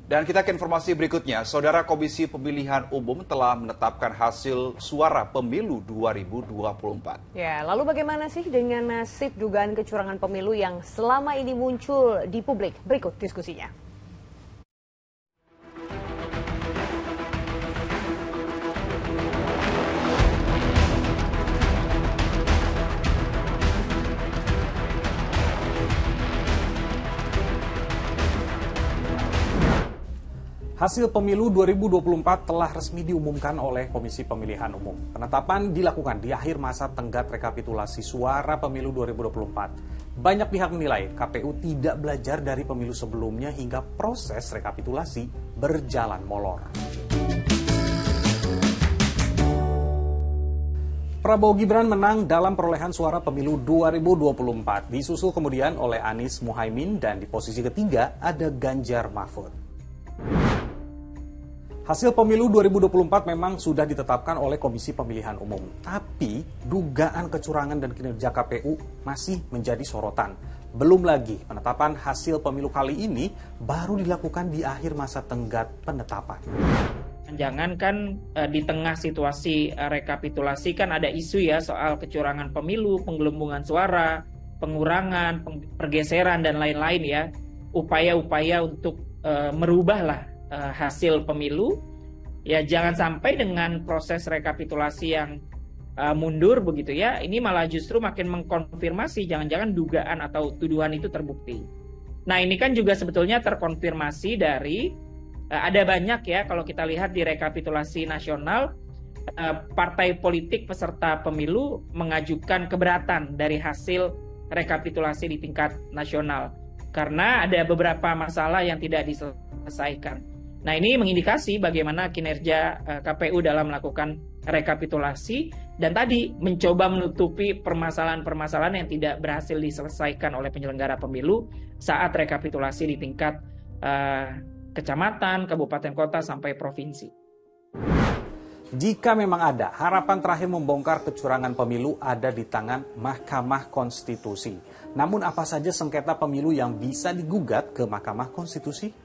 Dan kita ke informasi berikutnya, Saudara Komisi Pemilihan Umum telah menetapkan hasil suara pemilu 2024. Ya, lalu bagaimana sih dengan nasib dugaan kecurangan pemilu yang selama ini muncul di publik? Berikut diskusinya. Hasil pemilu 2024 telah resmi diumumkan oleh Komisi Pemilihan Umum. Penetapan dilakukan di akhir masa tenggat rekapitulasi suara pemilu 2024. Banyak pihak menilai KPU tidak belajar dari pemilu sebelumnya hingga proses rekapitulasi berjalan molor. Prabowo Gibran menang dalam perolehan suara pemilu 2024. Disusul kemudian oleh Anies Muhaimin dan di posisi ketiga ada Ganjar Mahfud. Hasil pemilu 2024 memang sudah ditetapkan oleh Komisi Pemilihan Umum. Tapi dugaan kecurangan dan kinerja KPU masih menjadi sorotan. Belum lagi penetapan hasil pemilu kali ini baru dilakukan di akhir masa tenggat penetapan. Jangankan di tengah situasi rekapitulasi kan ada isu ya soal kecurangan pemilu, penggelembungan suara, pengurangan, pergeseran dan lain-lain ya. Upaya-upaya untuk merubahlah hasil pemilu, ya jangan sampai dengan proses rekapitulasi yang mundur begitu ya, ini malah justru makin mengkonfirmasi jangan-jangan dugaan atau tuduhan itu terbukti. Nah ini kan juga sebetulnya terkonfirmasi dari ada banyak ya kalau kita lihat di rekapitulasi nasional, partai politik peserta pemilu mengajukan keberatan dari hasil rekapitulasi di tingkat nasional karena ada beberapa masalah yang tidak diselesaikan. Nah ini mengindikasi bagaimana kinerja KPU dalam melakukan rekapitulasi dan tadi mencoba menutupi permasalahan-permasalahan yang tidak berhasil diselesaikan oleh penyelenggara pemilu saat rekapitulasi di tingkat kecamatan, kabupaten kota, sampai provinsi. Jika memang ada, harapan terakhir membongkar kecurangan pemilu ada di tangan Mahkamah Konstitusi. Namun apa saja sengketa pemilu yang bisa digugat ke Mahkamah Konstitusi?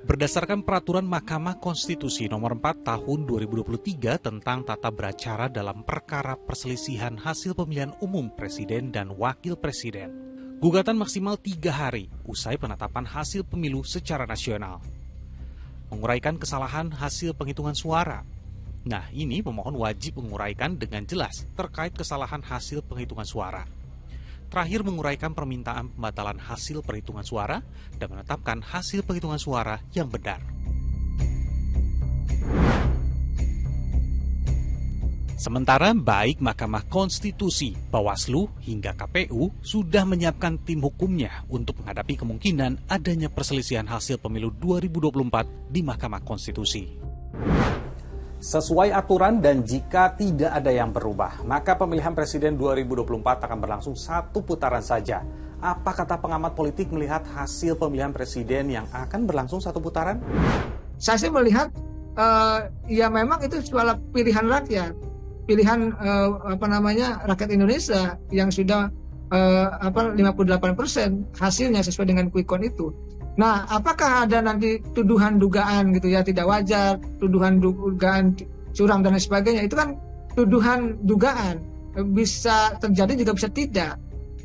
Berdasarkan Peraturan Mahkamah Konstitusi Nomor 4 Tahun 2023 tentang tata beracara dalam perkara perselisihan hasil pemilihan umum Presiden dan Wakil Presiden, gugatan maksimal 3 hari usai penetapan hasil pemilu secara nasional. Menguraikan kesalahan hasil penghitungan suara. Nah, ini pemohon wajib menguraikan dengan jelas terkait kesalahan hasil penghitungan suara. Terakhir menguraikan permintaan pembatalan hasil perhitungan suara dan menetapkan hasil penghitungan suara yang benar. Sementara baik Mahkamah Konstitusi, Bawaslu, hingga KPU sudah menyiapkan tim hukumnya untuk menghadapi kemungkinan adanya perselisihan hasil pemilu 2024 di Mahkamah Konstitusi. Sesuai aturan dan jika tidak ada yang berubah, maka pemilihan presiden 2024 akan berlangsung satu putaran saja. Apa kata pengamat politik melihat hasil pemilihan presiden yang akan berlangsung satu putaran? Saya sih melihat ya memang itu soal pilihan rakyat, pilihan rakyat Indonesia yang sudah 58% hasilnya sesuai dengan quick count itu. Nah, apakah ada nanti tuduhan dugaan gitu ya tidak wajar, tuduhan dugaan curang dan lain sebagainya, itu kan tuduhan dugaan, bisa terjadi juga bisa tidak.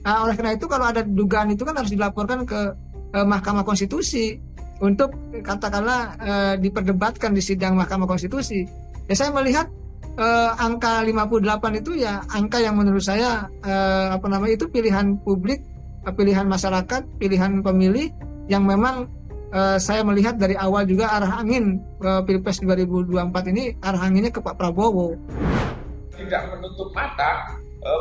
Nah, oleh karena itu kalau ada dugaan itu kan harus dilaporkan ke Mahkamah Konstitusi untuk katakanlah diperdebatkan di sidang Mahkamah Konstitusi. Ya saya melihat angka 58 itu ya angka yang menurut saya itu pilihan publik, pilihan masyarakat, pilihan pemilih yang memang saya melihat dari awal juga arah angin Pilpres 2024 ini arah anginnya ke Pak Prabowo. Tidak menutup mata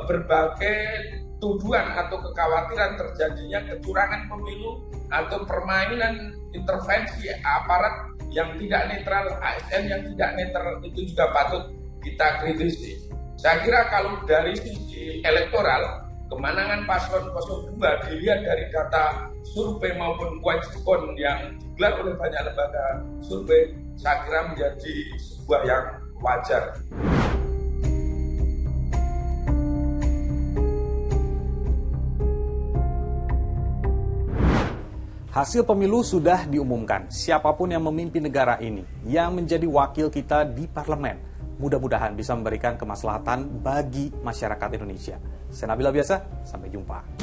berbagai tuduhan atau kekhawatiran terjadinya kecurangan pemilu atau permainan intervensi aparat yang tidak netral, ASN yang tidak netral, itu juga patut kita kritisi. Saya kira kalau dari sisi elektoral, kemenangan paslon 02 dilihat dari data survei maupun kuantikon yang digelar oleh banyak lembaga survei, saya kira menjadi sebuah yang wajar. Hasil pemilu sudah diumumkan. Siapapun yang memimpin negara ini, yang menjadi wakil kita di parlemen, mudah-mudahan bisa memberikan kemaslahatan bagi masyarakat Indonesia. Saya Nabila Biasa, sampai jumpa.